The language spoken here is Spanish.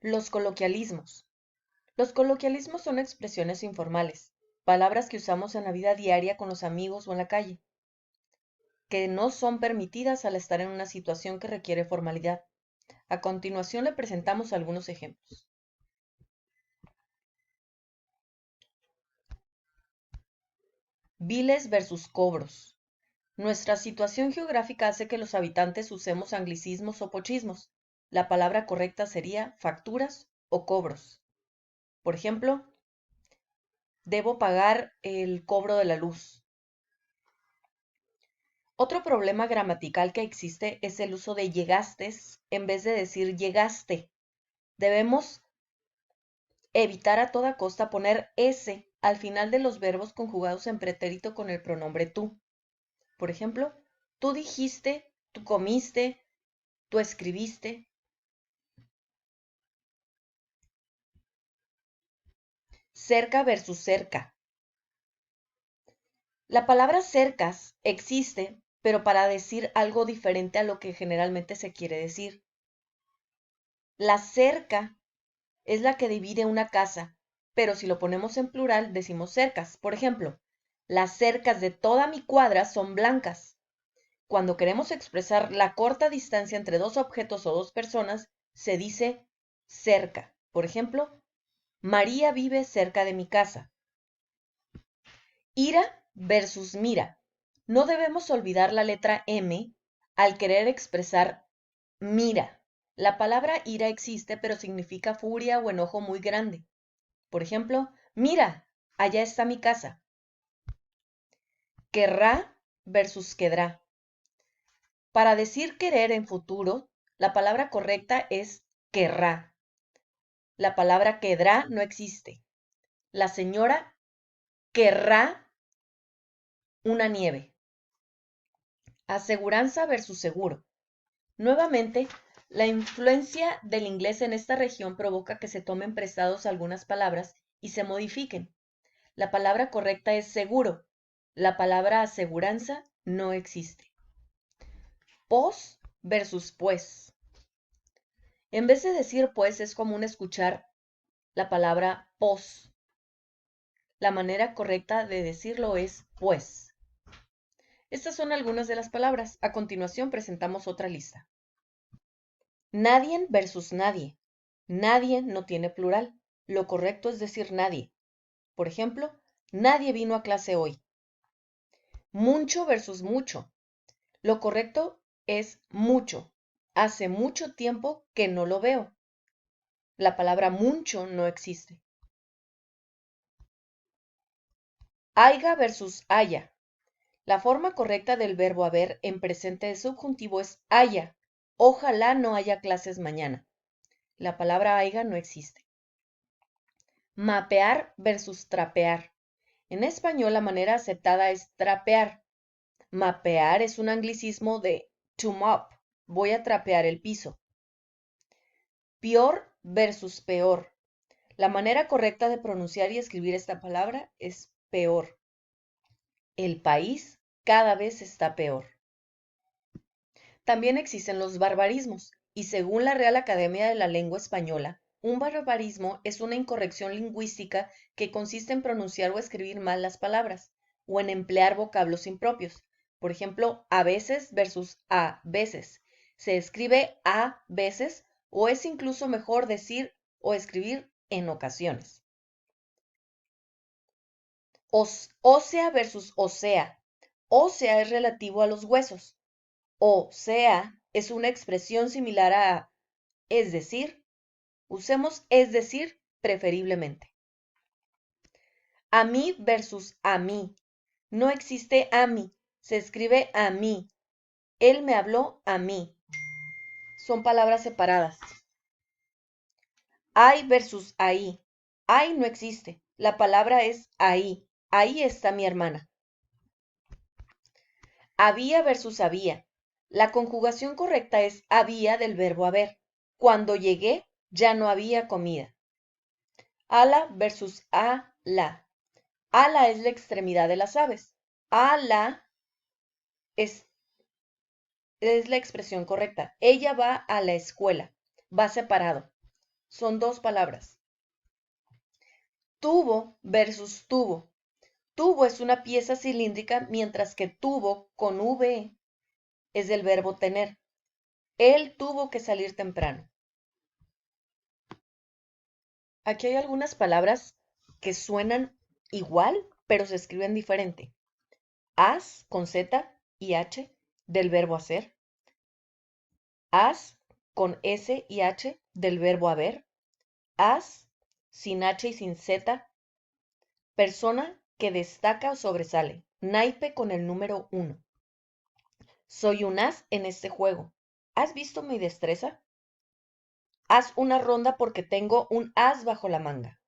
Los coloquialismos. Los coloquialismos son expresiones informales, palabras que usamos en la vida diaria con los amigos o en la calle, que no son permitidas al estar en una situación que requiere formalidad. A continuación le presentamos algunos ejemplos. Biles versus cobros. Nuestra situación geográfica hace que los habitantes usemos anglicismos o pochismos. La palabra correcta sería facturas o cobros. Por ejemplo, debo pagar el cobro de la luz. Otro problema gramatical que existe es el uso de llegastes en vez de decir llegaste. Debemos evitar a toda costa poner s al final de los verbos conjugados en pretérito con el pronombre tú. Por ejemplo, tú dijiste, tú comiste, tú escribiste. Cerca versus cerca. La palabra cercas existe, pero para decir algo diferente a lo que generalmente se quiere decir. La cerca es la que divide una casa, pero si lo ponemos en plural decimos cercas. Por ejemplo, las cercas de toda mi cuadra son blancas. Cuando queremos expresar la corta distancia entre dos objetos o dos personas, se dice cerca. Por ejemplo, María vive cerca de mi casa. Ira versus mira. No debemos olvidar la letra M al querer expresar mira. La palabra ira existe, pero significa furia o enojo muy grande. Por ejemplo, mira, allá está mi casa. Querrá versus quedrá. Para decir querer en futuro, la palabra correcta es querrá. La palabra quedrá no existe. La señora querrá una nieve. Aseguranza versus seguro. Nuevamente, la influencia del inglés en esta región provoca que se tomen prestados algunas palabras y se modifiquen. La palabra correcta es seguro. La palabra aseguranza no existe. Pos versus pues. En vez de decir pues, es común escuchar la palabra pos. La manera correcta de decirlo es pues. Estas son algunas de las palabras. A continuación presentamos otra lista. Nadie versus nadie. Nadie no tiene plural. Lo correcto es decir nadie. Por ejemplo, nadie vino a clase hoy. Mucho versus mucho. Lo correcto es mucho. Hace mucho tiempo que no lo veo. La palabra mucho no existe. Haiga versus haya. La forma correcta del verbo haber en presente de subjuntivo es haya. Ojalá no haya clases mañana. La palabra haiga no existe. Mapear versus trapear. En español la manera aceptada es trapear. Mapear es un anglicismo de to mop. Voy a trapear el piso. Peor versus peor. La manera correcta de pronunciar y escribir esta palabra es peor. El país cada vez está peor. También existen los barbarismos, y según la Real Academia de la Lengua Española, un barbarismo es una incorrección lingüística que consiste en pronunciar o escribir mal las palabras, o en emplear vocablos impropios. Por ejemplo, a veces versus a veces. Se escribe a veces, o es incluso mejor decir o escribir en ocasiones. Ósea versus osea. Ósea es relativo a los huesos. O sea es una expresión similar a es decir. Usemos es decir preferiblemente. A mí versus a mí. No existe a mí. Se escribe a mí. Él me habló a mí. Son palabras separadas. Ay versus ahí. Ay no existe. La palabra es ahí. Ahí está mi hermana. Había versus había. La conjugación correcta es había del verbo haber. Cuando llegué, ya no había comida. Ala versus ala. Ala es la extremidad de las aves. Ala es la expresión correcta. Ella va a la escuela. Va separado. Son dos palabras. Tubo versus tubo. Tubo es una pieza cilíndrica, mientras que tuvo con V es del verbo tener. Él tuvo que salir temprano. Aquí hay algunas palabras que suenan igual, pero se escriben diferente. Has con Z y H del verbo hacer. Has con S y H del verbo haber. Has sin H y sin Z. Persona que destaca o sobresale. Naipe con el número 1. Soy un as en este juego. ¿Has visto mi destreza? Haz una ronda porque tengo un as bajo la manga.